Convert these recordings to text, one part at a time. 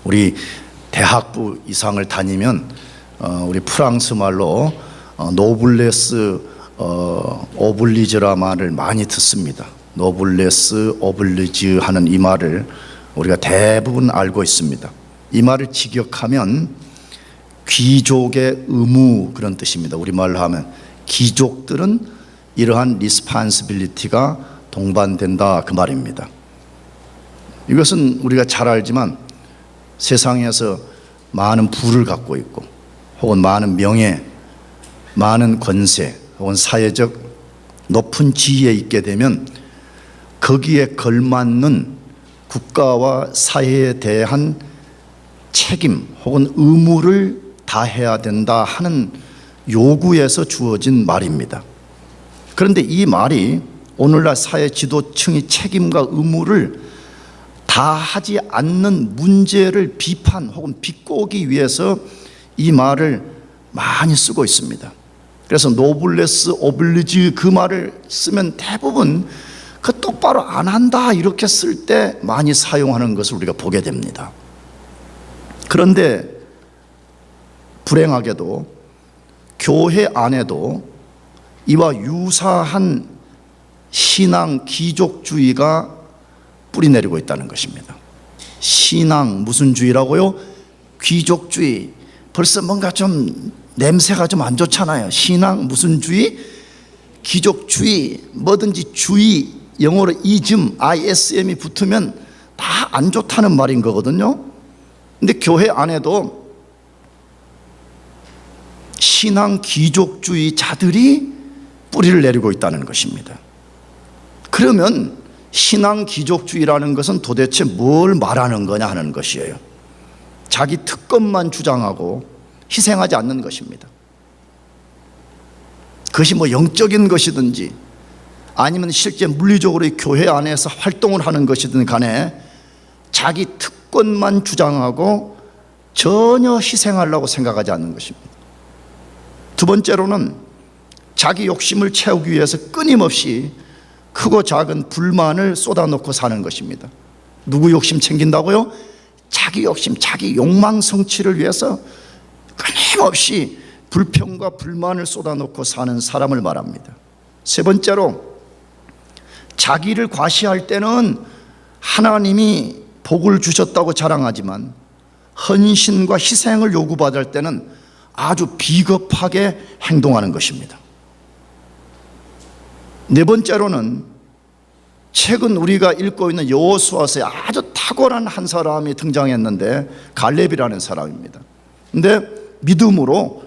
우리 대학부 이상을 다니면 우리 프랑스 말로 노블레스 오블리즈라 말을 많이 듣습니다. 노블레스 오블리즈 하는 이 말을 우리가 대부분 알고 있습니다. 이 말을 직역하면 귀족의 의무, 그런 뜻입니다. 우리말로 하면 귀족들은 이러한 리스판시빌리티가 동반된다, 그 말입니다. 이것은 우리가 잘 알지만 세상에서 많은 부를 갖고 있고 혹은 많은 명예, 많은 권세 혹은 사회적 높은 지위에 있게 되면 거기에 걸맞는 국가와 사회에 대한 책임 혹은 의무를 다해야 된다 하는 요구에서 주어진 말입니다. 그런데 이 말이 오늘날 사회 지도층이 책임과 의무를 다하지 않는 문제를 비판 혹은 비꼬기 위해서 이 말을 많이 쓰고 있습니다. 그래서 노블레스 오블리지, 그 말을 쓰면 대부분 그 똑바로 안 한다 이렇게 쓸 때 많이 사용하는 것을 우리가 보게 됩니다. 그런데 불행하게도 교회 안에도 이와 유사한 신앙 귀족주의가 뿌리내리고 있다는 것입니다. 신앙 무슨 주의라고요? 귀족주의. 벌써 뭔가 좀 냄새가 좀 안 좋잖아요. 신앙 무슨 주의? 귀족주의. 뭐든지 주의, 영어로 ism, ism이 붙으면 다 안 좋다는 말인 거거든요. 근데 교회 안에도 신앙 귀족주의자들이 뿌리를 내리고 있다는 것입니다. 그러면 신앙 귀족주의라는 것은 도대체 뭘 말하는 거냐 하는 것이에요. 자기 특권만 주장하고 희생하지 않는 것입니다. 그것이 뭐 영적인 것이든지 아니면 실제 물리적으로 교회 안에서 활동을 하는 것이든 간에 자기 특권만 주장하고 전혀 희생하려고 생각하지 않는 것입니다. 두 번째로는 자기 욕심을 채우기 위해서 끊임없이 크고 작은 불만을 쏟아놓고 사는 것입니다. 누구 욕심 챙긴다고요? 자기 욕심, 자기 욕망 성취를 위해서 끊임없이 불평과 불만을 쏟아놓고 사는 사람을 말합니다. 세 번째로 자기를 과시할 때는 하나님이 복을 주셨다고 자랑하지만 헌신과 희생을 요구받을 때는 아주 비겁하게 행동하는 것입니다. 네 번째로는 최근 우리가 읽고 있는 여호수아서에 아주 탁월한 한 사람이 등장했는데 갈렙이라는 사람입니다. 근데 믿음으로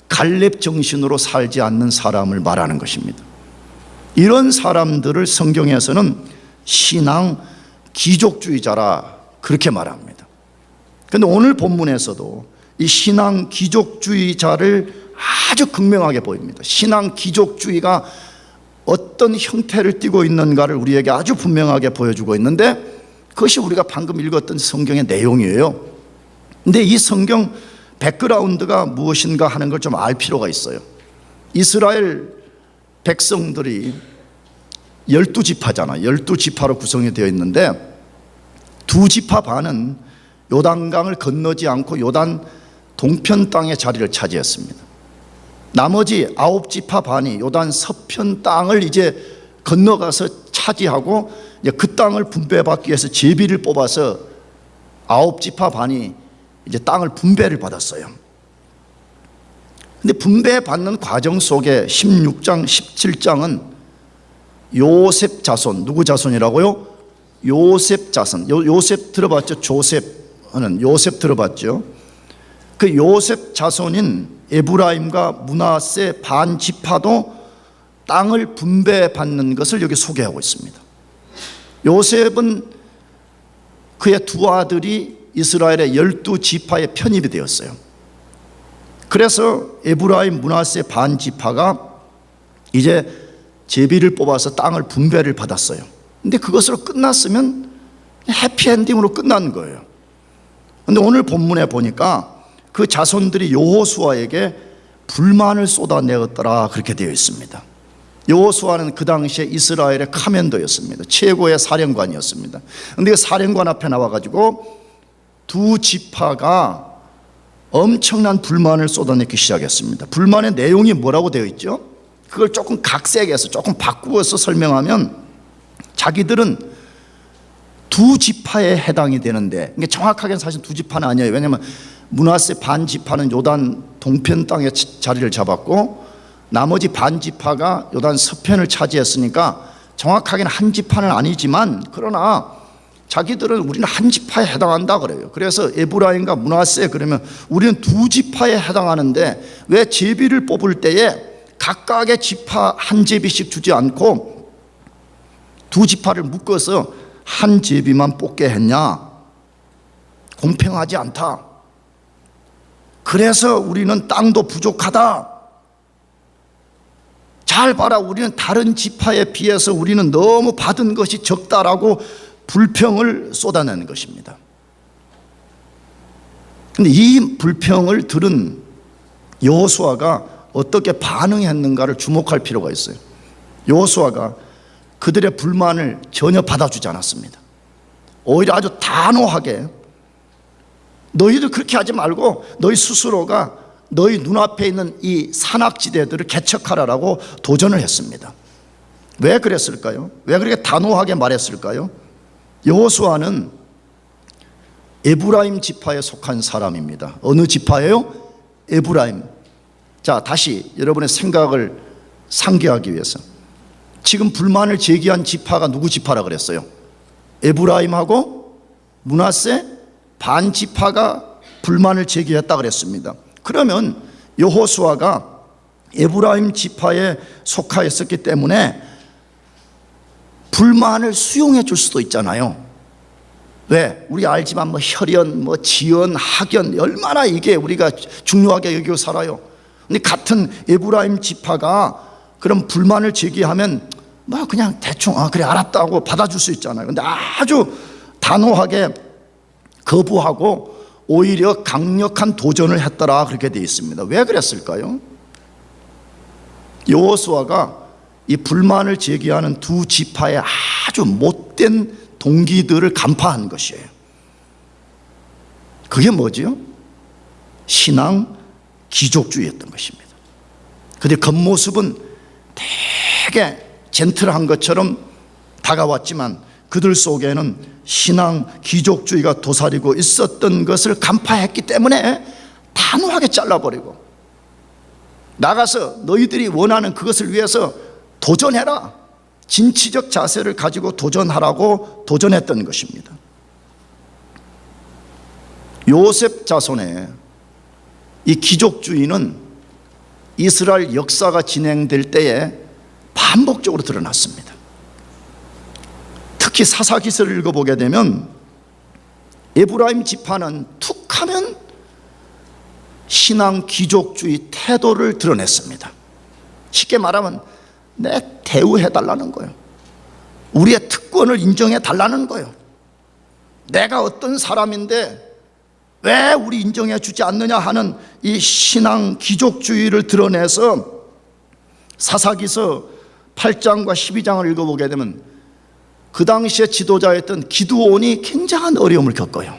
갈렙 정신으로 살지 않는 사람을 말하는 것입니다. 이런 사람들을 성경에서는 신앙 귀족주의자라 그렇게 말합니다. 그런데 오늘 본문에서도 이 신앙 귀족주의자를 아주 극명하게 보입니다. 신앙 귀족주의가 어떤 형태를 띠고 있는가를 우리에게 아주 분명하게 보여주고 있는데 그것이 우리가 방금 읽었던 성경의 내용이에요. 근데 이 성경 백그라운드가 무엇인가 하는 걸 좀 알 필요가 있어요. 이스라엘 백성들이 12지파잖아. 12지파로 구성이 되어 있는데 2지파 반은 요단강을 건너지 않고 요단 동편 땅의 자리를 차지했습니다. 나머지 9지파 반이 요단 서편 땅을 이제 건너가서 차지하고 이제 그 땅을 분배받기 위해서 제비를 뽑아서 9지파 반이 이제 땅을 분배를 받았어요. 근데 분배받는 과정 속에 16장, 17장은 요셉 자손, 누구 자손이라고요? 요셉 자손. 요셉 들어봤죠? 조셉 하는 요셉 들어봤죠? 그 요셉 자손인 에브라임과 므낫세 반 지파도 땅을 분배받는 것을 여기 소개하고 있습니다. 요셉은 그의 두 아들이 이스라엘의 12지파에 편입이 되었어요. 그래서 에브라임, 므낫세 반 지파가 이제 제비를 뽑아서 땅을 분배를 받았어요. 근데 그것으로 끝났으면 해피엔딩으로 끝난 거예요. 근데 오늘 본문에 보니까 그 자손들이 여호수아에게 불만을 쏟아내었더라 그렇게 되어 있습니다. 여호수아는 그 당시에 이스라엘의 카멘더였습니다. 최고의 사령관이었습니다. 그런데 그 사령관 앞에 나와가지고 두 지파가 엄청난 불만을 쏟아내기 시작했습니다. 불만의 내용이 뭐라고 되어 있죠? 그걸 조금 각색해서 조금 바꾸어서 설명하면 자기들은 두 지파에 해당이 되는데, 이게 정확하게는 사실 두 지파는 아니에요. 왜냐하면 므낫세 반 지파는 요단 동편 땅에 자리를 잡았고 나머지 반 지파가 요단 서편을 차지했으니까 정확하게는 한 지파는 아니지만, 그러나 자기들은 우리는 한 지파에 해당한다 그래요. 그래서 에브라임과 므낫세, 그러면 우리는 두 지파에 해당하는데 왜 제비를 뽑을 때에 각각의 지파 한 제비씩 주지 않고 두 지파를 묶어서 한 제비만 뽑게 했냐? 공평하지 않다. 그래서 우리는 땅도 부족하다. 잘 봐라, 우리는 다른 지파에 비해서 우리는 너무 받은 것이 적다라고 불평을 쏟아내는 것입니다. 그런데 이 불평을 들은 여호수아가 어떻게 반응했는가를 주목할 필요가 있어요. 여호수아가 그들의 불만을 전혀 받아주지 않았습니다. 오히려 아주 단호하게 너희들 그렇게 하지 말고 너희 스스로가 너희 눈앞에 있는 이 산악지대들을 개척하라라고 도전을 했습니다. 왜 그랬을까요? 왜 그렇게 단호하게 말했을까요? 여호수아는 에브라임 지파에 속한 사람입니다. 어느 지파예요? 에브라임. 자, 다시 여러분의 생각을 상기하기 위해서, 지금 불만을 제기한 지파가 누구 지파라 그랬어요? 에브라임하고 므낫세 반 지파가 불만을 제기했다 그랬습니다. 그러면 여호수아가 에브라임 지파에 속하였었기 때문에 불만을 수용해 줄 수도 있잖아요. 왜? 우리 알지만 혈연, 지연, 학연, 얼마나 이게 우리가 중요하게 여기고 살아요. 근데 같은 에브라임 지파가 그런 불만을 제기하면 그냥 대충 그래 알았다고 받아줄 수 있잖아요. 근데 아주 단호하게 거부하고 오히려 강력한 도전을 했더라, 그렇게 되어 있습니다. 왜 그랬을까요? 여호수아가 이 불만을 제기하는 두 지파의 아주 못된 동기들을 간파한 것이에요. 그게 뭐지요? 신앙 귀족주의였던 것입니다. 그런데 겉모습은 되게 젠틀한 것처럼 다가왔지만 그들 속에는 신앙 귀족주의가 도사리고 있었던 것을 간파했기 때문에 단호하게 잘라버리고, 나가서 너희들이 원하는 그것을 위해서 도전해라, 진취적 자세를 가지고 도전하라고 도전했던 것입니다. 요셉 자손의 이 귀족주의는 이스라엘 역사가 진행될 때에 반복적으로 드러났습니다. 특히 사사기서를 읽어보게 되면 에브라임 지파는 툭하면 신앙 귀족주의 태도를 드러냈습니다. 쉽게 말하면 내 대우해달라는 거예요. 우리의 특권을 인정해달라는 거예요. 내가 어떤 사람인데 왜 우리 인정해 주지 않느냐 하는 이 신앙 귀족주의를 드러내서 사사기서 8장과 12장을 읽어보게 되면 그 당시에 지도자였던 기드온이 굉장한 어려움을 겪어요.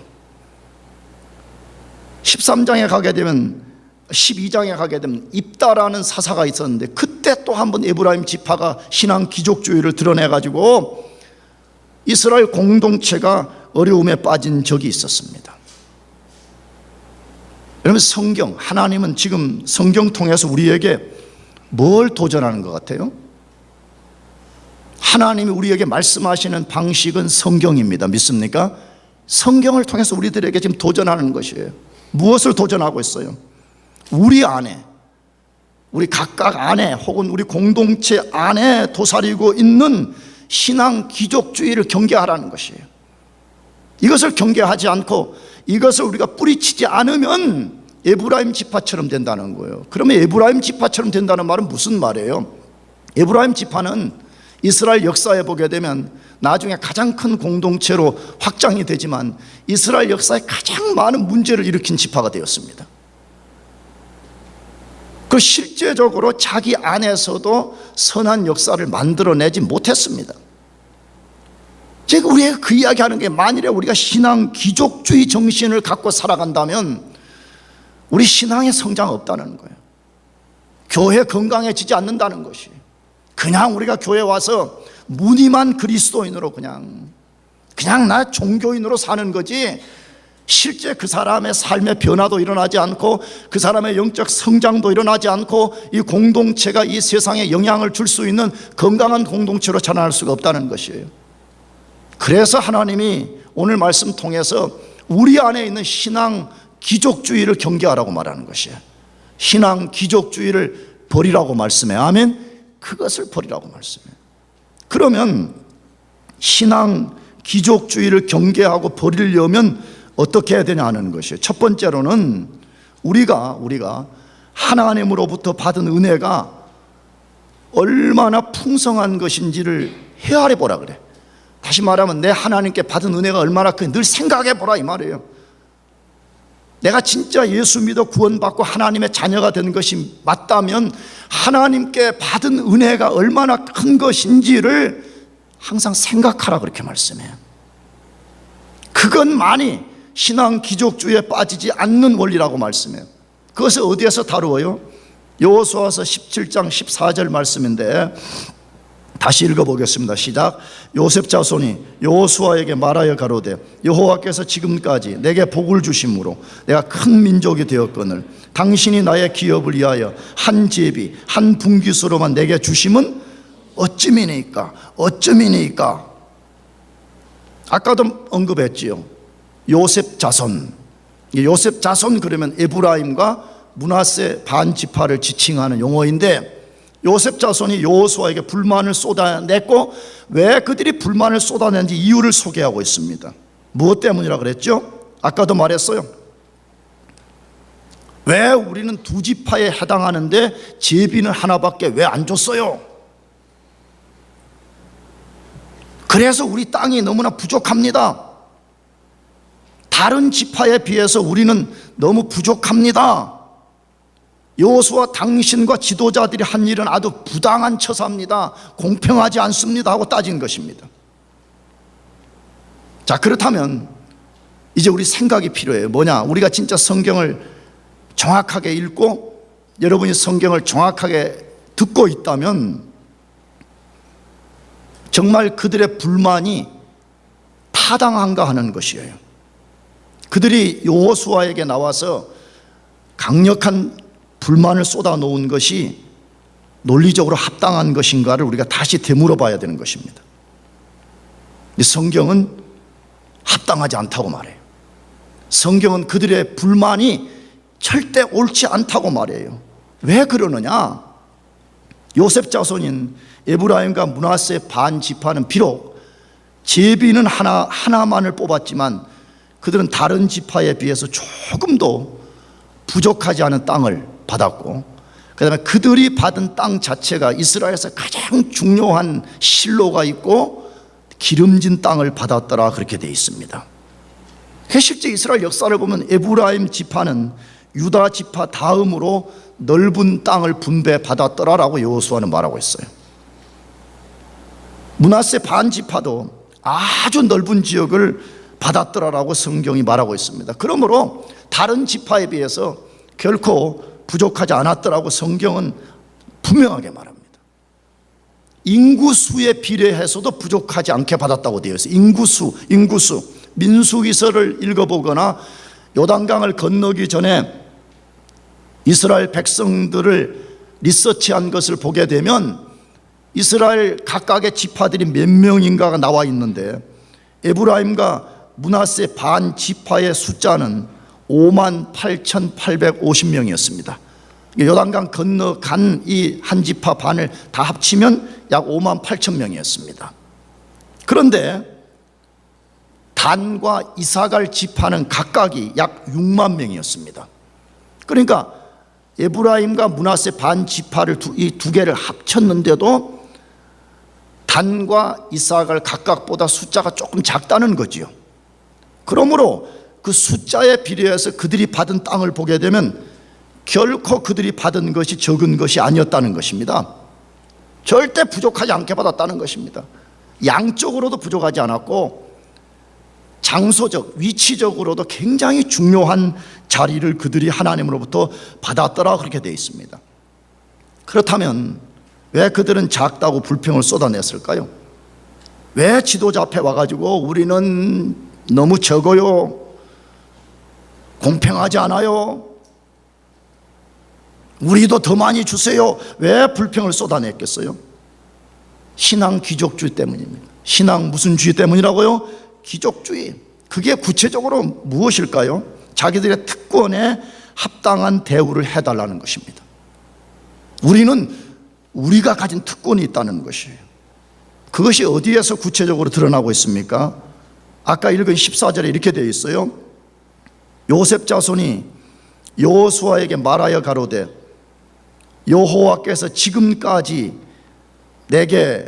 13장에 가게 되면 12장에 가게 되면 입다라는 사사가 있었는데, 그때 또 한 번 에브라임 지파가 신앙 귀족주의를 드러내가지고 이스라엘 공동체가 어려움에 빠진 적이 있었습니다. 여러분, 성경, 하나님은 지금 성경 통해서 우리에게 뭘 도전하는 것 같아요? 하나님이 우리에게 말씀하시는 방식은 성경입니다. 믿습니까? 성경을 통해서 우리들에게 지금 도전하는 것이에요. 무엇을 도전하고 있어요? 우리 안에, 우리 각각 안에, 혹은 우리 공동체 안에 도사리고 있는 신앙 귀족주의를 경계하라는 것이에요. 이것을 경계하지 않고 이것을 우리가 뿌리치지 않으면 에브라임 지파처럼 된다는 거예요. 그러면 에브라임 지파처럼 된다는 말은 무슨 말이에요? 에브라임 지파는 이스라엘 역사에 보게 되면 나중에 가장 큰 공동체로 확장이 되지만 이스라엘 역사에 가장 많은 문제를 일으킨 지파가 되었습니다. 그 실제적으로 자기 안에서도 선한 역사를 만들어내지 못했습니다. 제가 우리가 그 이야기하는 게, 만일에 우리가 신앙 귀족주의 정신을 갖고 살아간다면 우리 신앙의 성장 없다는 거예요. 교회 건강해지지 않는다는 것이. 그냥 우리가 교회 와서 무늬만 그리스도인으로 그냥 나 종교인으로 사는 거지, 실제 그 사람의 삶의 변화도 일어나지 않고 그 사람의 영적 성장도 일어나지 않고 이 공동체가 이 세상에 영향을 줄 수 있는 건강한 공동체로 자라날 수가 없다는 것이에요. 그래서 하나님이 오늘 말씀 통해서 우리 안에 있는 신앙 귀족주의를 경계하라고 말하는 것이에요. 신앙 귀족주의를 버리라고 말씀해요. 아멘. 그것을 버리라고 말씀해요. 그러면 신앙 귀족주의를 경계하고 버리려면 어떻게 해야 되냐 하는 것이에요. 첫 번째로는 우리가 하나님으로부터 받은 은혜가 얼마나 풍성한 것인지를 헤아려 보라 그래. 다시 말하면 내 하나님께 받은 은혜가 얼마나 큰, 늘 생각해 보라 이 말이에요. 내가 진짜 예수 믿어 구원받고 하나님의 자녀가 된 것이 맞다면 하나님께 받은 은혜가 얼마나 큰 것인지를 항상 생각하라 그렇게 말씀해요. 그것만이 신앙 귀족주의에 빠지지 않는 원리라고 말씀해요. 그것을 어디에서 다루어요? 여호수아서 17장 14절 말씀인데 다시 읽어보겠습니다. 시작. 요셉 자손이 여호수아에게 말하여 가로되 여호와께서 지금까지 내게 복을 주심으로 내가 큰 민족이 되었거늘 당신이 나의 기업을 위하여 한 제비 한 분깃으로만 내게 주심은 어찌미니까. 아까도 언급했지요. 요셉 자손 그러면 에브라임과 므낫세 반 지파를 지칭하는 용어인데, 요셉 자손이 여호수아에게 불만을 쏟아냈고, 왜 그들이 불만을 쏟아낸지 이유를 소개하고 있습니다. 무엇 때문이라 그랬죠? 아까도 말했어요. 왜 우리는 두 지파에 해당하는데 제비는 하나밖에 왜 안 줬어요? 그래서 우리 땅이 너무나 부족합니다. 다른 지파에 비해서 우리는 너무 부족합니다. 여호수아 당신과 지도자들이 한 일은 아주 부당한 처사입니다. 공평하지 않습니다 하고 따진 것입니다. 자, 그렇다면 이제 우리 생각이 필요해요. 뭐냐? 우리가 진짜 성경을 정확하게 읽고 여러분이 성경을 정확하게 듣고 있다면 정말 그들의 불만이 타당한가 하는 것이에요. 그들이 여호수아에게 나와서 강력한 불만을 쏟아놓은 것이 논리적으로 합당한 것인가를 우리가 다시 되물어 봐야 되는 것입니다. 근데 성경은 합당하지 않다고 말해요. 성경은 그들의 불만이 절대 옳지 않다고 말해요. 왜 그러느냐? 요셉 자손인 에브라임과 므낫세 반 지파는 비록 제비는 하나만을 뽑았지만 그들은 다른 지파에 비해서 조금도 부족하지 않은 땅을 받았고, 그 다음에 그들이 받은 땅 자체가 이스라엘에서 가장 중요한 실로가 있고 기름진 땅을 받았더라, 그렇게 되어 있습니다. 실제 이스라엘 역사를 보면 에브라임 지파는 유다 지파 다음으로 넓은 땅을 분배받았더라라고 여호수아는 말하고 있어요. 므낫세 반 지파도 아주 넓은 지역을 받았더라라고 성경이 말하고 있습니다. 그러므로 다른 지파에 비해서 결코 부족하지 않았더라고 성경은 분명하게 말합니다. 인구수에 비례해서도 부족하지 않게 받았다고 되어 있어요. 인구수. 민수기서를 읽어보거나 요단강을 건너기 전에 이스라엘 백성들을 리서치한 것을 보게 되면 이스라엘 각각의 지파들이 몇 명인가가 나와 있는데, 에브라임과 므낫세 반 지파의 숫자는 58,850명이었습니다. 요단강 건너간 이 한 지파 반을 다 합치면 약 58,000명이었습니다. 그런데 단과 이사갈 지파는 각각이 약 6만 명이었습니다. 그러니까 에브라임과 므낫세 반 지파를 이 두 개를 합쳤는데도 단과 이사갈 각각보다 숫자가 조금 작다는 거지요. 그러므로 그 숫자에 비례해서 그들이 받은 땅을 보게 되면 결코 그들이 받은 것이 적은 것이 아니었다는 것입니다. 절대 부족하지 않게 받았다는 것입니다. 양적으로도 부족하지 않았고 장소적, 위치적으로도 굉장히 중요한 자리를 그들이 하나님으로부터 받았더라 그렇게 되어 있습니다. 그렇다면 왜 그들은 작다고 불평을 쏟아냈을까요? 왜 지도자 앞에 와가지고 우리는 너무 적어요, 공평하지 않아요, 우리도 더 많이 주세요, 왜 불평을 쏟아냈겠어요? 신앙 귀족주의 때문입니다. 신앙 무슨 주의 때문이라고요? 귀족주의. 그게 구체적으로 무엇일까요? 자기들의 특권에 합당한 대우를 해달라는 것입니다. 우리는 우리가 가진 특권이 있다는 것이에요. 그것이 어디에서 구체적으로 드러나고 있습니까? 아까 읽은 14절에 이렇게 되어 있어요. 요셉 자손이 여호수아에게 말하여 가로되 여호와께서 지금까지 내게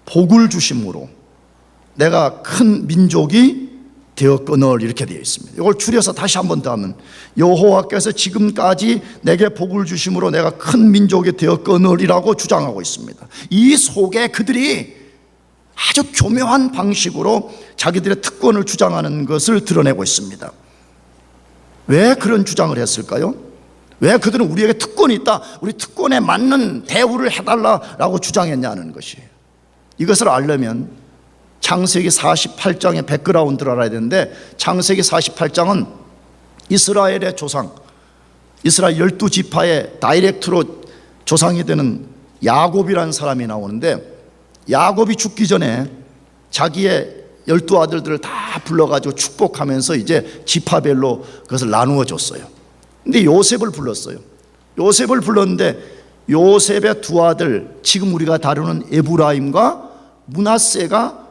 복을 주심으로 내가 큰 민족이 되었거늘 이렇게 되어 있습니다. 이걸 줄여서 다시 한 번 더 하면 여호와께서 지금까지 내게 복을 주심으로 내가 큰 민족이 되었거늘이라고 주장하고 있습니다. 이 속에 그들이 아주 교묘한 방식으로 자기들의 특권을 주장하는 것을 드러내고 있습니다. 왜 그런 주장을 했을까요? 왜 그들은 우리에게 특권이 있다, 우리 특권에 맞는 대우를 해달라라고 주장했냐는 것이에요. 이것을 알려면 창세기 48장의 백그라운드를 알아야 되는데, 창세기 48장은 이스라엘의 조상, 이스라엘 12지파의 다이렉트로 조상이 되는 야곱이라는 사람이 나오는데, 야곱이 죽기 전에 자기의 12아들들을 다 불러가지고 축복하면서 이제 지파별로 그것을 나누어 줬어요. 근데 요셉을 불렀어요. 요셉을 불렀는데 요셉의 두 아들, 지금 우리가 다루는 에브라임과 므낫세가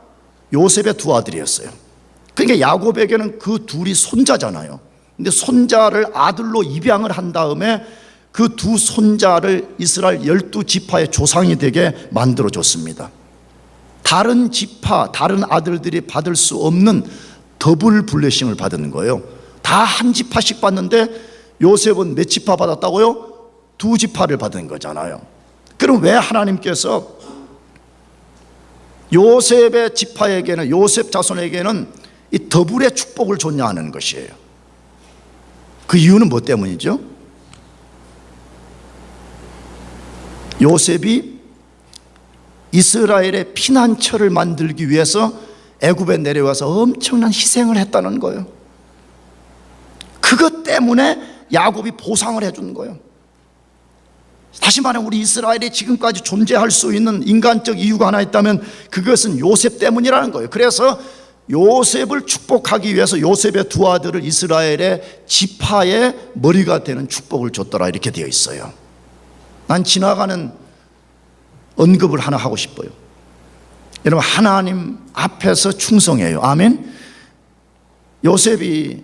요셉의 두 아들이었어요. 그러니까 야곱에게는 그 둘이 손자잖아요. 근데 손자를 아들로 입양을 한 다음에 그 두 손자를 이스라엘 12지파의 조상이 되게 만들어줬습니다. 다른 지파, 다른 아들들이 받을 수 없는 더블 블레싱을 받은 거예요. 다 한 지파씩 받는데 요셉은 몇 지파 받았다고요? 두 지파를 받은 거잖아요. 그럼 왜 하나님께서 요셉의 지파에게는, 요셉 자손에게는 이 더블의 축복을 줬냐 하는 것이에요. 그 이유는 뭐 때문이죠? 요셉이 이스라엘의 피난처를 만들기 위해서 애굽에 내려와서 엄청난 희생을 했다는 거예요. 그것 때문에 야곱이 보상을 해준 거예요. 다시 말해 우리 이스라엘이 지금까지 존재할 수 있는 인간적 이유가 하나 있다면 그것은 요셉 때문이라는 거예요. 그래서 요셉을 축복하기 위해서 요셉의 두 아들을 이스라엘의 지파의 머리가 되는 축복을 줬더라 이렇게 되어 있어요. 난 지나가는 언급을 하나 하고 싶어요. 여러분, 하나님 앞에서 충성해요. 아멘. 요셉이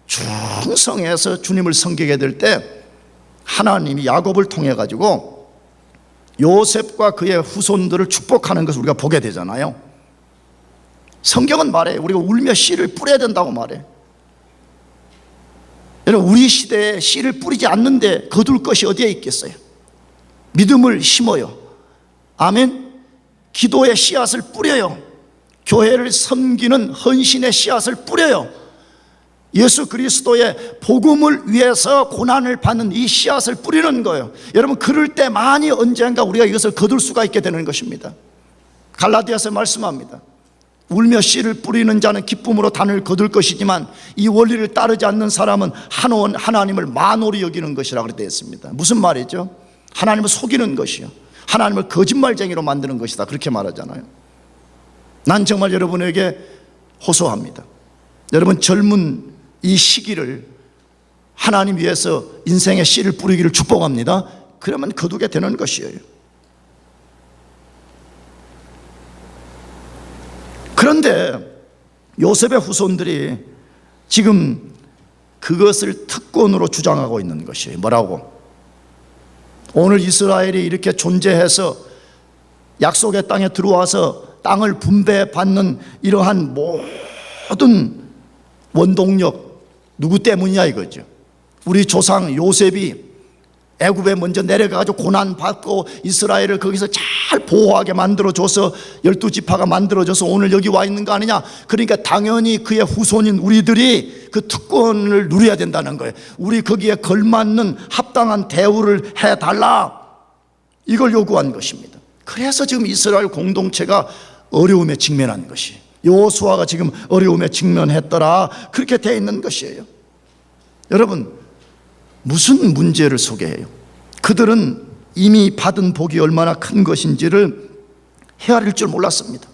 충성해서 주님을 섬기게 될 때 하나님이 야곱을 통해 가지고 요셉과 그의 후손들을 축복하는 것을 우리가 보게 되잖아요. 성경은 말해 우리가 울며 씨를 뿌려야 된다고 말해. 여러분, 우리 시대에 씨를 뿌리지 않는데 거둘 것이 어디에 있겠어요? 믿음을 심어요. 아멘. 기도의 씨앗을 뿌려요. 교회를 섬기는 헌신의 씨앗을 뿌려요. 예수 그리스도의 복음을 위해서 고난을 받는 이 씨앗을 뿌리는 거예요. 여러분, 그럴 때만이 언젠가 우리가 이것을 거둘 수가 있게 되는 것입니다. 갈라디아서 말씀합니다. 울며 씨를 뿌리는 자는 기쁨으로 단을 거둘 것이지만 이 원리를 따르지 않는 사람은 하나님을 만홀히 여기는 것이라고 되어 있습니다. 무슨 말이죠? 하나님을 속이는 것이요, 하나님을 거짓말쟁이로 만드는 것이다, 그렇게 말하잖아요. 난 정말 여러분에게 호소합니다. 여러분, 젊은 이 시기를 하나님 위해서 인생의 씨를 뿌리기를 축복합니다. 그러면 거두게 되는 것이에요. 그런데 요셉의 후손들이 지금 그것을 특권으로 주장하고 있는 것이에요. 뭐라고? 오늘 이스라엘이 이렇게 존재해서 약속의 땅에 들어와서 땅을 분배받는 이러한 모든 원동력 누구 때문이냐 이거죠. 우리 조상 요셉이 애굽에 먼저 내려가가지고 고난받고 이스라엘을 거기서 잘 보호하게 만들어줘서 12지파가 만들어져서 오늘 여기 와 있는 거 아니냐. 그러니까 당연히 그의 후손인 우리들이 그 특권을 누려야 된다는 거예요. 우리 거기에 걸맞는 합당한 대우를 해달라, 이걸 요구한 것입니다. 그래서 지금 이스라엘 공동체가 어려움에 직면한 것이, 여호수아가 지금 어려움에 직면했더라, 그렇게 되어 있는 것이에요. 여러분, 무슨 문제를 소개해요? 그들은 이미 받은 복이 얼마나 큰 것인지를 헤아릴 줄 몰랐습니다.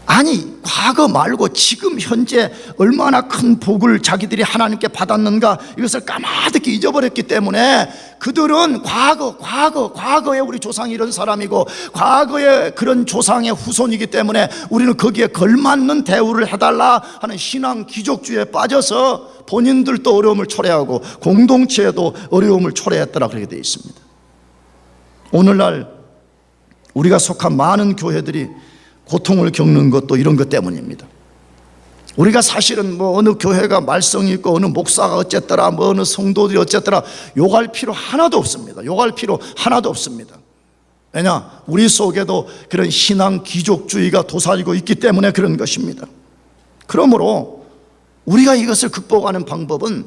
아니, 과거 말고 지금 현재 얼마나 큰 복을 자기들이 하나님께 받았는가, 이것을 까마득히 잊어버렸기 때문에 그들은 과거에 우리 조상이 이런 사람이고 과거에 그런 조상의 후손이기 때문에 우리는 거기에 걸맞는 대우를 해달라 하는 신앙 귀족주의에 빠져서 본인들도 어려움을 초래하고 공동체에도 어려움을 초래했더라, 그렇게 되어 있습니다. 오늘날 우리가 속한 많은 교회들이 고통을 겪는 것도 이런 것 때문입니다. 우리가 사실은 뭐 어느 교회가 말썽이 있고 어느 목사가 어쨌더라, 뭐 어느 성도들이 어쨌더라 욕할 필요 하나도 없습니다. 욕할 필요 하나도 없습니다. 왜냐? 우리 속에도 그런 신앙 귀족주의가 도사리고 있기 때문에 그런 것입니다. 그러므로 우리가 이것을 극복하는 방법은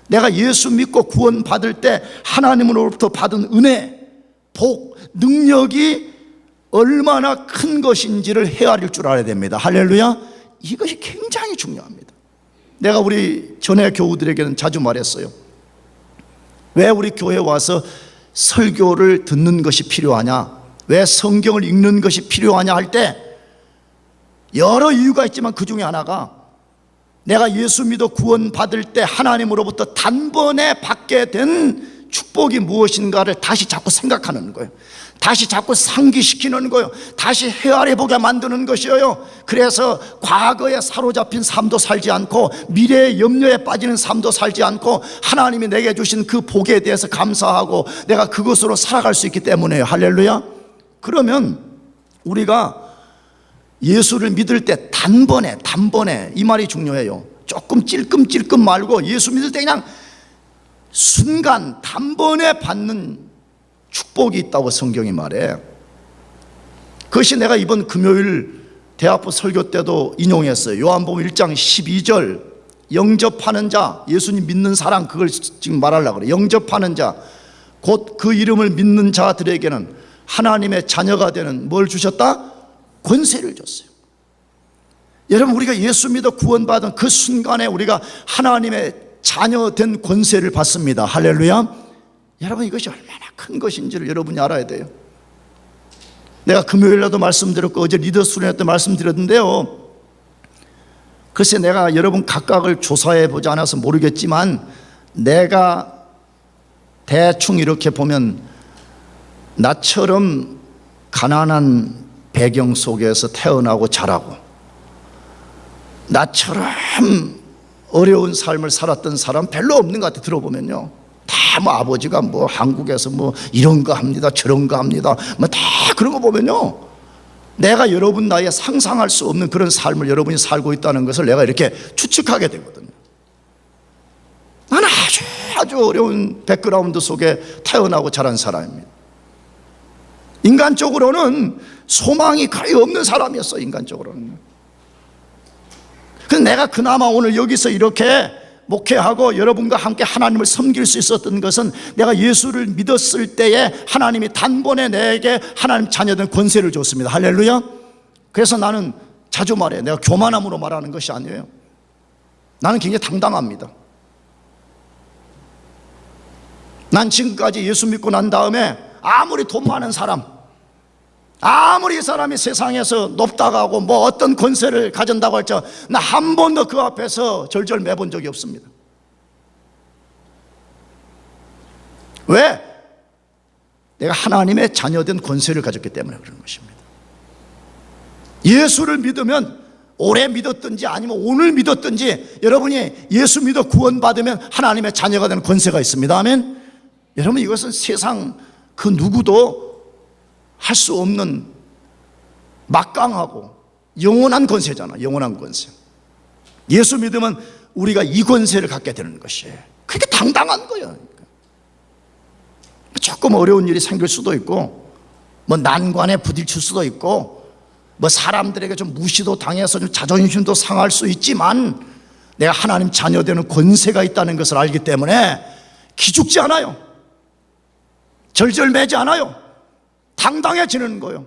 내가 예수 믿고 구원받을 때 하나님으로부터 받은 은혜, 복, 능력이 얼마나 큰 것인지를 헤아릴 줄 알아야 됩니다. 할렐루야. 이것이 굉장히 중요합니다. 내가 우리 전에 교우들에게는 자주 말했어요. 왜 우리 교회에 와서 설교를 듣는 것이 필요하냐, 왜 성경을 읽는 것이 필요하냐 할 때 여러 이유가 있지만 그 중에 하나가 내가 예수 믿어 구원받을 때 하나님으로부터 단번에 받게 된 축복이 무엇인가를 다시 자꾸 생각하는 거예요. 다시 자꾸 상기시키는 거예요. 다시 헤아려보게 만드는 것이에요. 그래서 과거에 사로잡힌 삶도 살지 않고 미래의 염려에 빠지는 삶도 살지 않고 하나님이 내게 주신 그 복에 대해서 감사하고 내가 그것으로 살아갈 수 있기 때문에요. 할렐루야. 그러면 우리가 예수를 믿을 때 단번에 이 말이 중요해요. 조금 찔끔찔끔 말고 예수 믿을 때 그냥 순간 단번에 받는 축복이 있다고 성경이 말해. 그것이 내가 이번 금요일 대학부 설교 때도 인용했어요. 요한복음 1장 12절, 영접하는 자, 예수님 믿는 사람, 그걸 지금 말하려고 그래요. 영접하는 자, 곧 그 이름을 믿는 자들에게는 하나님의 자녀가 되는 뭘 주셨다? 권세를 줬어요. 여러분, 우리가 예수 믿어 구원받은 그 순간에 우리가 하나님의 자녀 된 권세를 받습니다. 할렐루야. 여러분, 이것이 얼마나 큰 것인지를 여러분이 알아야 돼요. 내가 금요일날도 말씀드렸고 어제 리더 수련회 때 말씀드렸는데요, 글쎄 내가 여러분 각각을 조사해 보지 않아서 모르겠지만 내가 대충 이렇게 보면 나처럼 가난한 배경 속에서 태어나고 자라고 나처럼 어려운 삶을 살았던 사람 별로 없는 것 같아. 들어보면요, 다 뭐 아버지가 뭐 한국에서 뭐 이런 거 합니다, 저런 거 합니다, 뭐 다 그런 거 보면요, 내가 여러분 나이에 상상할 수 없는 그런 삶을 여러분이 살고 있다는 것을 내가 이렇게 추측하게 되거든요. 나는 아주 어려운 백그라운드 속에 태어나고 자란 사람입니다. 인간적으로는 소망이 거의 없는 사람이었어. 인간적으로는. 그래서 내가 그나마 오늘 여기서 이렇게 목회하고 여러분과 함께 하나님을 섬길 수 있었던 것은 내가 예수를 믿었을 때에 하나님이 단번에 내게 하나님 자녀된 권세를 줬습니다. 할렐루야. 그래서 나는 자주 말해, 내가 교만함으로 말하는 것이 아니에요. 나는 굉장히 당당합니다. 난 지금까지 예수 믿고 난 다음에 아무리 돈 많은 사람, 아무리 이 사람이 세상에서 높다고 하고 뭐 어떤 권세를 가진다고 할지라도 나 한 번도 그 앞에서 절절 매본 적이 없습니다. 왜? 내가 하나님의 자녀된 권세를 가졌기 때문에 그런 것입니다. 예수를 믿으면 오래 믿었든지 아니면 오늘 믿었든지 여러분이 예수 믿어 구원받으면 하나님의 자녀가 되는 권세가 있습니다. 아멘. 여러분, 이것은 세상 그 누구도 할 수 없는 막강하고 영원한 권세잖아. 영원한 권세. 예수 믿으면 우리가 이 권세를 갖게 되는 것이에요. 그게 당당한 거예요. 조금 어려운 일이 생길 수도 있고, 뭐 난관에 부딪힐 수도 있고, 뭐 사람들에게 좀 무시도 당해서 좀 자존심도 상할 수 있지만, 내가 하나님 자녀되는 권세가 있다는 것을 알기 때문에 기죽지 않아요. 절절매지 않아요. 당당해지는 거예요.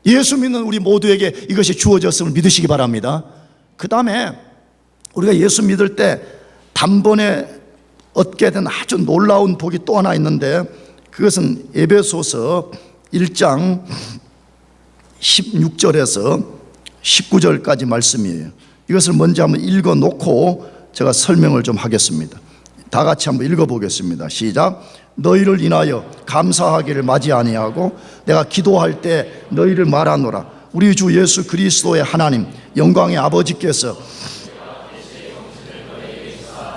예수 믿는 우리 모두에게 이것이 주어졌음을 믿으시기 바랍니다. 그 다음에 우리가 예수 믿을 때 단번에 얻게 된 아주 놀라운 복이 또 하나 있는데, 그것은 에베소서 1장 16절에서 19절까지 말씀이에요. 이것을 먼저 한번 읽어놓고 제가 설명을 좀 하겠습니다. 다 같이 한번 읽어보겠습니다. 시작. 너희를 인하여 감사하기를 마지 아니하고 내가 기도할 때 너희를 말하노라. 우리 주 예수 그리스도의 하나님 영광의 아버지께서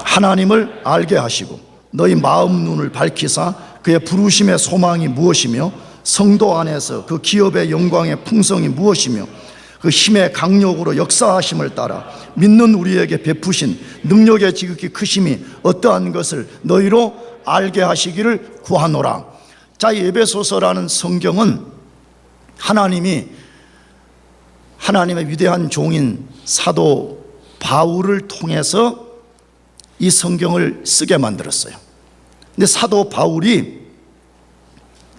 하나님을 알게 하시고 너희 마음 눈을 밝히사 그의 부르심의 소망이 무엇이며 성도 안에서 그 기업의 영광의 풍성이 무엇이며 그 힘의 강력으로 역사하심을 따라 믿는 우리에게 베푸신 능력의 지극히 크심이 어떠한 것을 너희로 알게 하시기를 구하노라. 자, 이 에베소서라는 성경은 하나님이 하나님의 위대한 종인 사도 바울을 통해서 이 성경을 쓰게 만들었어요. 근데 사도 바울이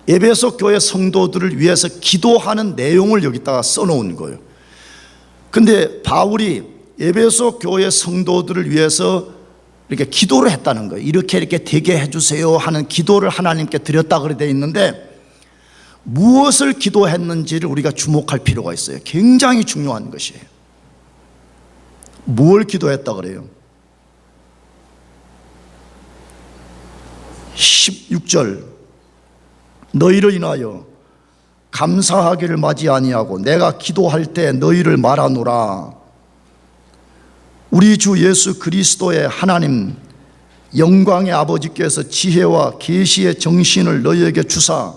에베소 교회 성도들을 위해서 기도하는 내용을 여기다가 써놓은 거예요. 근데 바울이 에베소 교회 성도들을 위해서 이렇게 기도를 했다는 거예요. 이렇게 되게 해주세요 하는 기도를 하나님께 드렸다 그래 되어 있는데, 무엇을 기도했는지를 우리가 주목할 필요가 있어요. 굉장히 중요한 것이에요. 뭘 기도했다 그래요? 16절 너희를 인하여 감사하기를 마지 아니하고 내가 기도할 때 너희를 말하노라. 우리 주 예수 그리스도의 하나님 영광의 아버지께서 지혜와 계시의 정신을 너희에게 주사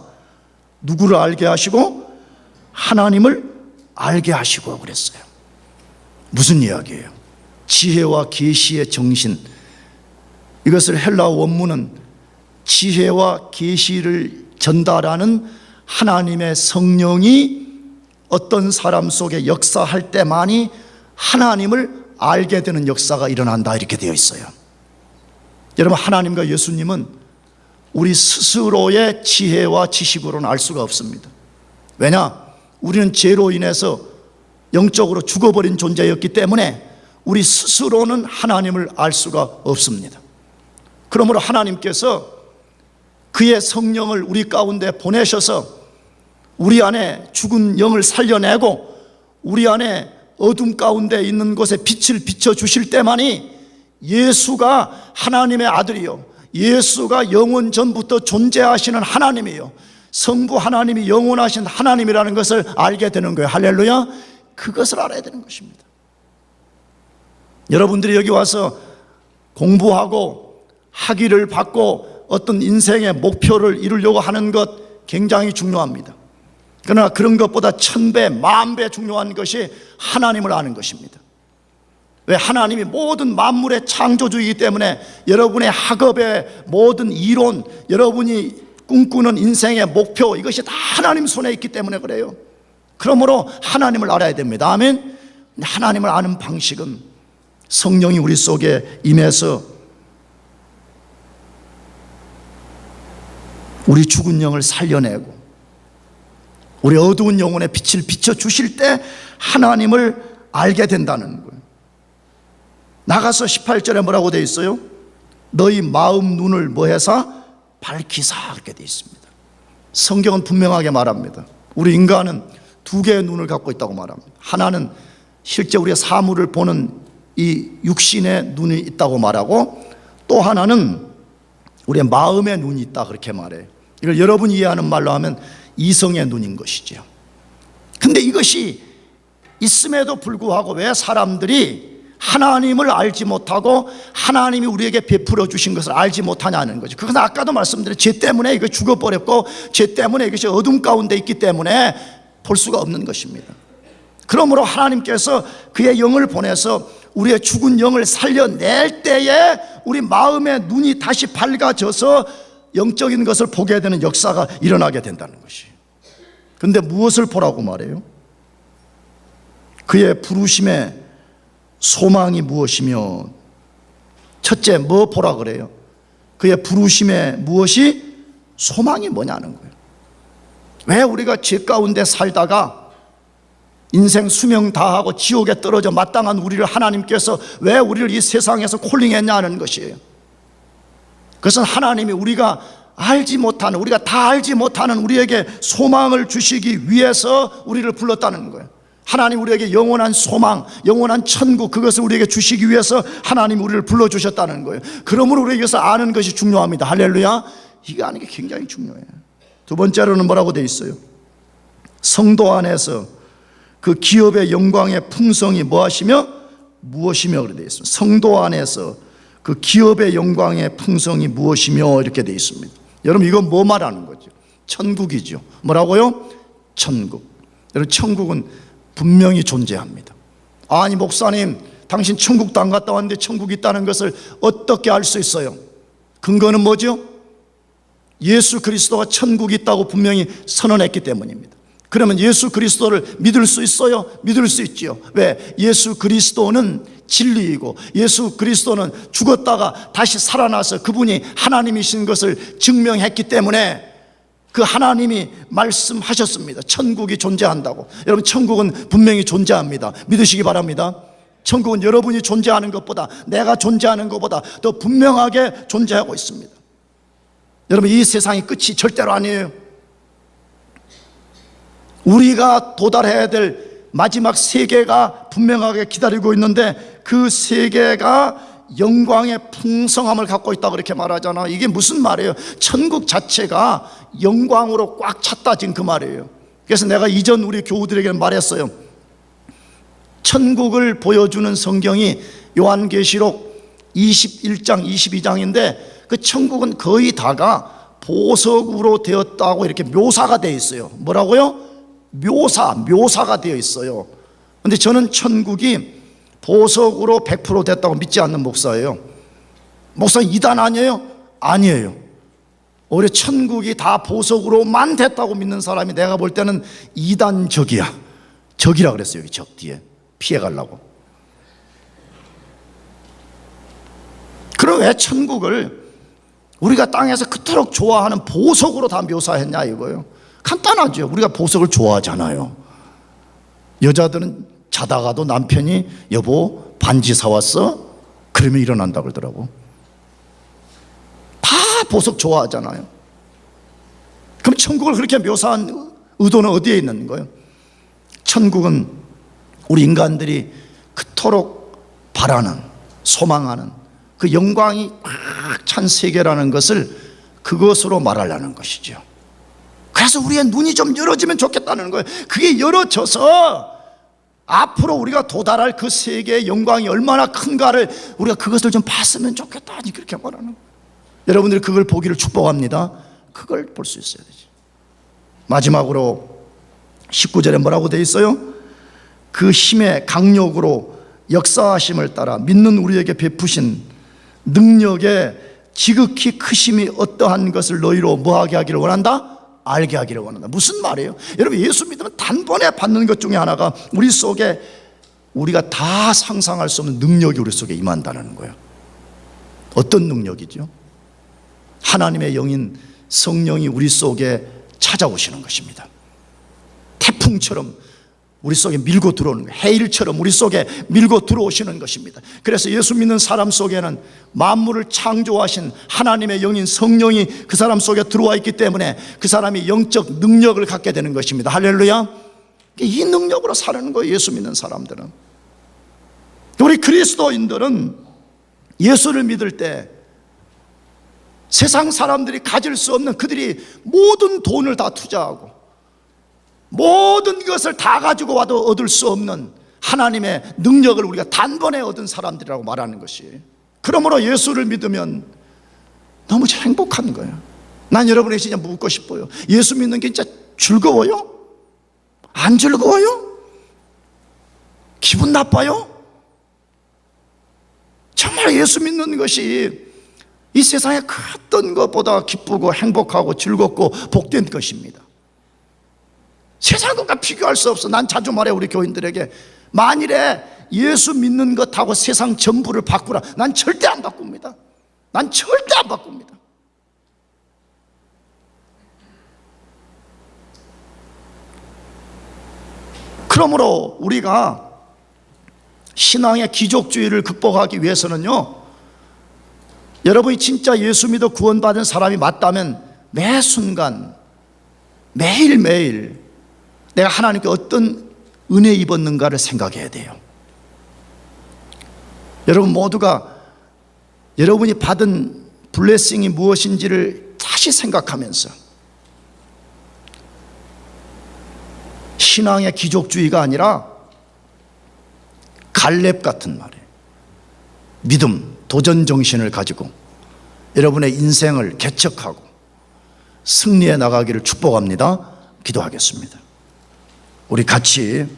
누구를 알게 하시고 하나님을 알게 하시고 그랬어요. 무슨 이야기예요? 지혜와 계시의 정신. 이것을 헬라어 원문은 지혜와 계시를 전달하는 하나님의 성령이 어떤 사람 속에 역사할 때만이 하나님을 알게 되는 역사가 일어난다, 이렇게 되어 있어요. 여러분, 하나님과 예수님은 우리 스스로의 지혜와 지식으로는 알 수가 없습니다. 왜냐? 우리는 죄로 인해서 영적으로 죽어버린 존재였기 때문에 우리 스스로는 하나님을 알 수가 없습니다. 그러므로 하나님께서 그의 성령을 우리 가운데 보내셔서 우리 안에 죽은 영을 살려내고 우리 안에 어둠 가운데 있는 곳에 빛을 비춰주실 때만이 예수가 하나님의 아들이요, 예수가 영원 전부터 존재하시는 하나님이요, 성부 하나님이 영원하신 하나님이라는 것을 알게 되는 거예요. 할렐루야. 그것을 알아야 되는 것입니다. 여러분들이 여기 와서 공부하고 학위를 받고 어떤 인생의 목표를 이루려고 하는 것 굉장히 중요합니다. 그러나 그런 것보다 1000배, 10,000배 중요한 것이 하나님을 아는 것입니다. 왜? 하나님이 모든 만물의 창조주이기 때문에 여러분의 학업의 모든 이론, 여러분이 꿈꾸는 인생의 목표, 이것이 다 하나님 손에 있기 때문에 그래요. 그러므로 하나님을 알아야 됩니다. 아멘. 하나님을 아는 방식은 성령이 우리 속에 임해서 우리 죽은 영을 살려내고 우리 어두운 영혼의 빛을 비춰주실 때 하나님을 알게 된다는 거예요. 나가서 18절에 뭐라고 되어 있어요? 너희 마음 눈을 뭐해서 밝히사, 이렇게 되어 있습니다. 성경은 분명하게 말합니다. 우리 인간은 두 개의 눈을 갖고 있다고 말합니다. 하나는 실제 우리가 사물을 보는 이 육신의 눈이 있다고 말하고, 또 하나는 우리의 마음의 눈이 있다, 그렇게 말해요. 이걸 여러분이 이해하는 말로 하면 이성의 눈인 것이죠. 근데 이것이 있음에도 불구하고 왜 사람들이 하나님을 알지 못하고 하나님이 우리에게 베풀어 주신 것을 알지 못하냐는 거죠. 그건 아까도 말씀드린 죄 때문에 이거 죽어버렸고 죄 때문에 이것이 어둠 가운데 있기 때문에 볼 수가 없는 것입니다. 그러므로 하나님께서 그의 영을 보내서 우리의 죽은 영을 살려낼 때에 우리 마음의 눈이 다시 밝아져서 영적인 것을 보게 되는 역사가 일어나게 된다는 것이. 그런데 무엇을 보라고 말해요? 그의 부르심의 소망이 무엇이며, 첫째 뭐 보라 그래요? 그의 부르심의 무엇이 소망이 뭐냐는 거예요. 왜 우리가 죄 가운데 살다가 인생 수명 다하고 지옥에 떨어져 마땅한 우리를 하나님께서 왜 우리를 이 세상에서 콜링했냐는 것이에요. 그것은 하나님이 우리가 알지 못하는, 우리가 다 알지 못하는 우리에게 소망을 주시기 위해서 우리를 불렀다는 거예요. 하나님 우리에게 영원한 소망, 영원한 천국, 그것을 우리에게 주시기 위해서 하나님 우리를 불러주셨다는 거예요. 그러므로 우리에게서 아는 것이 중요합니다. 할렐루야. 이거 아는 게 굉장히 중요해요. 두 번째로는 뭐라고 되어 있어요? 성도 안에서 그 기업의 영광의 풍성이 무엇이며 그렇게 되어 있습니다. 성도 안에서 그 기업의 영광의 풍성이 무엇이며 이렇게 되어 있습니다. 여러분 이건 뭐 말하는 거죠? 천국이죠. 뭐라고요? 천국. 여러분 천국은 분명히 존재합니다. 아니 목사님, 당신 천국도 안 갔다 왔는데 천국이 있다는 것을 어떻게 알 수 있어요? 근거는 뭐죠? 예수 그리스도가 천국이 있다고 분명히 선언했기 때문입니다. 그러면 예수 그리스도를 믿을 수 있어요? 믿을 수 있지요. 왜? 예수 그리스도는 진리이고 예수 그리스도는 죽었다가 다시 살아나서 그분이 하나님이신 것을 증명했기 때문에 그 하나님이 말씀하셨습니다. 천국이 존재한다고. 여러분 천국은 분명히 존재합니다. 믿으시기 바랍니다. 천국은 여러분이 존재하는 것보다, 내가 존재하는 것보다 더 분명하게 존재하고 있습니다. 여러분 이 세상이 끝이 절대로 아니에요. 우리가 도달해야 될 마지막 세계가 분명하게 기다리고 있는데 그 세계가 영광의 풍성함을 갖고 있다고 그렇게 말하잖아. 이게 무슨 말이에요? 천국 자체가 영광으로 꽉 찼다, 지금 그 말이에요. 그래서 내가 이전 우리 교우들에게 말했어요. 천국을 보여주는 성경이 요한계시록 21장 22장인데 그 천국은 거의 다가 보석으로 되었다고 이렇게 묘사가 되어 있어요. 뭐라고요? 묘사가 되어 있어요. 그런데 저는 천국이 보석으로 100% 됐다고 믿지 않는 목사예요. 목사님 이단 아니에요? 아니에요. 오히려 천국이 다 보석으로만 됐다고 믿는 사람이 내가 볼 때는 이단적이야. 적이라 그랬어요. 여기 적 뒤에 피해가려고. 그럼 왜 천국을 우리가 땅에서 그토록 좋아하는 보석으로 다 묘사했냐 이거예요. 간단하죠. 우리가 보석을 좋아하잖아요. 여자들은 자다가도 남편이 여보 반지 사왔어? 그러면 일어난다 그러더라고. 다 보석 좋아하잖아요. 그럼 천국을 그렇게 묘사한 의도는 어디에 있는 거예요? 천국은 우리 인간들이 그토록 바라는, 소망하는 그 영광이 꽉 찬 세계라는 것을 그것으로 말하려는 것이죠. 그래서 우리의 눈이 좀 열어지면 좋겠다는 거예요. 그게 열어져서 앞으로 우리가 도달할 그 세계의 영광이 얼마나 큰가를 우리가 그것을 좀 봤으면 좋겠다, 그렇게 말하는 거예요. 여러분들이 그걸 보기를 축복합니다. 그걸 볼 수 있어야 되지. 마지막으로 19절에 뭐라고 되어 있어요? 그 힘의 강력으로 역사하심을 따라 믿는 우리에게 베푸신 능력의 지극히 크심이 어떠한 것을 너희로 뭐하게 하기를 원한다? 알게 하기를 원한다. 무슨 말이에요? 여러분 예수 믿으면 단번에 받는 것 중에 하나가 우리 속에 우리가 다 상상할 수 없는 능력이 우리 속에 임한다는 거예요. 어떤 능력이죠? 하나님의 영인 성령이 우리 속에 찾아오시는 것입니다. 태풍처럼 우리 속에 밀고 들어오는 거예요. 해일처럼 우리 속에 밀고 들어오시는 것입니다. 그래서 예수 믿는 사람 속에는 만물을 창조하신 하나님의 영인 성령이 그 사람 속에 들어와 있기 때문에 그 사람이 영적 능력을 갖게 되는 것입니다. 할렐루야. 이 능력으로 사는 거예요. 예수 믿는 사람들은. 우리 그리스도인들은 예수를 믿을 때 세상 사람들이 가질 수 없는, 그들이 모든 돈을 다 투자하고 모든 것을 다 가지고 와도 얻을 수 없는 하나님의 능력을 우리가 단번에 얻은 사람들이라고 말하는 것이. 그러므로 예수를 믿으면 너무 행복한 거예요. 난 여러분에게 진짜 묻고 싶어요. 예수 믿는 게 진짜 즐거워요? 안 즐거워요? 기분 나빠요? 정말 예수 믿는 것이 이 세상에 어떤 것보다 기쁘고 행복하고 즐겁고 복된 것입니다. 세상 것과 비교할 수 없어. 난 자주 말해 우리 교인들에게, 만일에 예수 믿는 것하고 세상 전부를 바꾸라, 난 절대 안 바꿉니다. 난 절대 안 바꿉니다. 그러므로 우리가 신앙의 기족주의를 극복하기 위해서는요, 여러분이 진짜 예수 믿어 구원받은 사람이 맞다면 매 순간 매일매일 내가 하나님께 어떤 은혜 입었는가를 생각해야 돼요. 여러분 모두가 여러분이 받은 블레싱이 무엇인지를 다시 생각하면서 신앙의 기족주의가 아니라 갈렙 같은 말이에요. 믿음, 도전 정신을 가지고 여러분의 인생을 개척하고 승리해 나가기를 축복합니다. 기도하겠습니다. 우리 같이